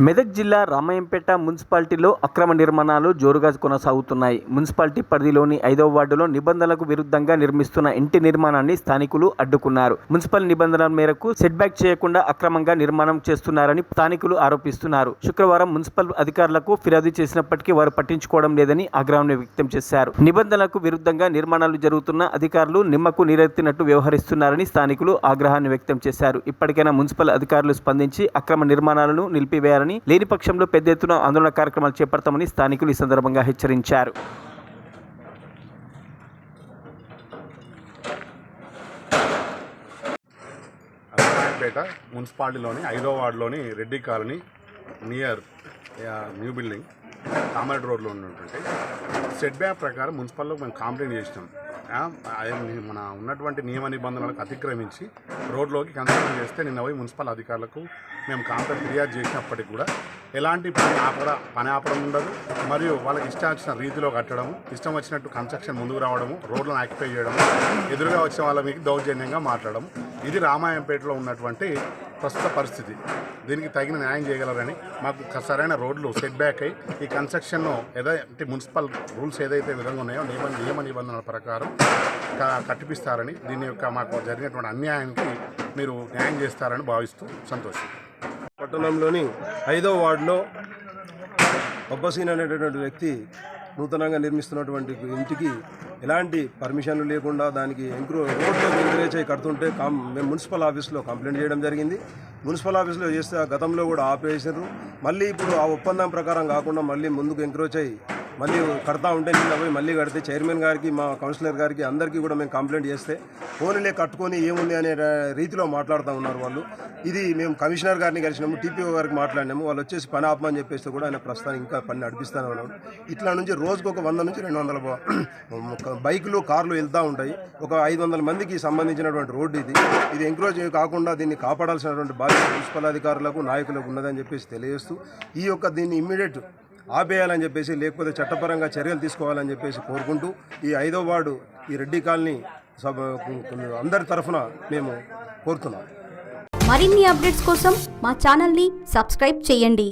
మెదక్ జిల్లా రామాయంపేట మున్సిపాలిటీలో అక్రమ నిర్మాణాలు జోరుగా కొనసాగుతున్నాయి. మున్సిపాలిటీ పరిధిలోని 5వ వార్డులో నిబంధనలకు విరుద్ధంగా నిర్మిస్తున్న ఇంటి నిర్మాణాన్ని స్థానికులు అడ్డుకున్నారు. మున్సిపల్ నిబంధనల మేరకు సెట్ బ్యాక్ చేయకుండా అక్రమంగా నిర్మాణం చేస్తున్నారని స్థానికులు ఆరోపిస్తున్నారు. శుక్రవారం మున్సిపల్ అధికారులకు ఫిర్యాదు చేసినప్పటికీ వారు పట్టించుకోవడం లేదని ఆగ్రహం వ్యక్తం చేశారు. నిబంధనలకు విరుద్ధంగా నిర్మాణాలు జరుగుతున్న అధికారులు నిమ్మకు నీరెత్తినట్టు వ్యవహరిస్తున్నారని స్థానికులు ఆగ్రహాన్ని వ్యక్తం చేశారు. ఇప్పటికైనా మున్సిపల్ అధికారులు స్పందించి అక్రమ నిర్మాణాలను నిలిపివేయాలని, లేని పక్షంలో పెద్ద ఎత్తున ఆందోళన కార్యక్రమాలు చేపడతామని స్థానికులు ఈ సందర్భంగా హెచ్చరించారు. రామాయంపేట మున్సిపాలిటీలోని 5వ వార్డులోని Reddy colony near new building Kamareddy రోడ్లో ఉన్నటువంటి సెట్ బ్యాక్ ప్రకారం మున్సిపల్లో మేము కంప్లైంట్ చేసినాం. మన ఉన్నటువంటి నియమ నిబంధనలకు అతిక్రమించి రోడ్లోకి కన్స్ట్రక్షన్ చేస్తే నిన్న పోయి మున్సిపల్ అధికారులకు మేము కంప్లైంట్ ఫిర్యాదు చేసినప్పటికీ కూడా ఎలాంటి పని ఆపడం ఉండదు. మరియు వాళ్ళకి ఇష్టం వచ్చిన రీతిలో కట్టడము, ఇష్టం వచ్చినట్టు కన్స్ట్రక్షన్ ముందుకు రావడము, రోడ్లను ఆక్యుపై చేయడము, ఎదురుగా వచ్చిన వాళ్ళ మీకు దౌర్జన్యంగా మాట్లాడడం, ఇది రామాయంపేటలో ఉన్నటువంటి ప్రస్తుత పరిస్థితి. దీనికి తగిన న్యాయం చేయగలరని, మాకు సరైన రోడ్లు సెట్ బ్యాక్ అయ్యి ఈ కన్స్ట్రక్షన్ను ఏదైతే మున్సిపల్ రూల్స్ ఏదైతే విధంగా ఉన్నాయో నియమ నిబంధనల ప్రకారం కట్టిపిస్తారని, దీని యొక్క మాకు జరిగినటువంటి అన్యాయానికి మీరు న్యాయం చేస్తారని భావిస్తూ సంతోషం. పట్టణంలోని 5వ వార్డులో అబ్బసీన్ అనేటటువంటి వ్యక్తి నూతనంగా నిర్మిస్తున్నటువంటి ఇంటికి ఎలాంటి పర్మిషన్లు లేకుండా దానికి రోడ్లో ఎంకరేజ్ అయ్యి కడుతుంటే మేము మున్సిపల్ ఆఫీస్లో కంప్లైంట్ చేయడం జరిగింది. మున్సిపల్ ఆఫీస్లో చేస్తే గతంలో కూడా ఆపేసారు. మళ్ళీ ఇప్పుడు ఆ ఒప్పందం ప్రకారం కాకుండా మళ్ళీ ముందుకు ఎంకరేజ్ అయ్యి మళ్ళీ కడతా ఉంటే నిన్న పోయి మళ్ళీ కడితే చైర్మన్ గారికి, మా కౌన్సిలర్ గారికి అందరికీ కూడా మేము కంప్లైంట్ చేస్తే ఫోన్లే కట్టుకొని ఏముంది అనే రీతిలో మాట్లాడుతూ ఉన్నారు వాళ్ళు. ఇది మేము కమిషనర్ గారిని కలిసినాము, టీపీఓ గారికి మాట్లాడినాము. వాళ్ళు వచ్చేసి పని ఆపమని చెప్పేస్తే కూడా ఆయన ప్రస్తుతానికి ఇంకా పని నడిపిస్తూనే ఉన్నాడు. ఇట్లా నుంచి రోజుకు ఒక 100 నుంచి 200 బైకులు, కార్లు వెళ్తూ ఉంటాయి. ఒక 500 మందికి సంబంధించినటువంటి రోడ్డు ఇది ఎంకరేజ్ కాకుండా దీన్ని కాపాడాల్సినటువంటి బాధ్యత మున్సిపల్ అధికారులకు, నాయకులకు ఉన్నదని చెప్పేసి తెలియజేస్తూ దీన్ని ఇమ్మీడియట్ ఆపేయాలని చెప్పేసి, లేకపోతే చట్టపరంగా చర్యలు తీసుకోవాలని చెప్పేసి కోరుకుంటూ ఈ 5వ వార్డు ఈ రెడ్డి కాలనీ అందరి తరఫున మేము కోరుతున్నాం. మరిన్ని అప్డేట్స్ కోసం మా ఛానల్ని సబ్స్క్రైబ్ చేయండి.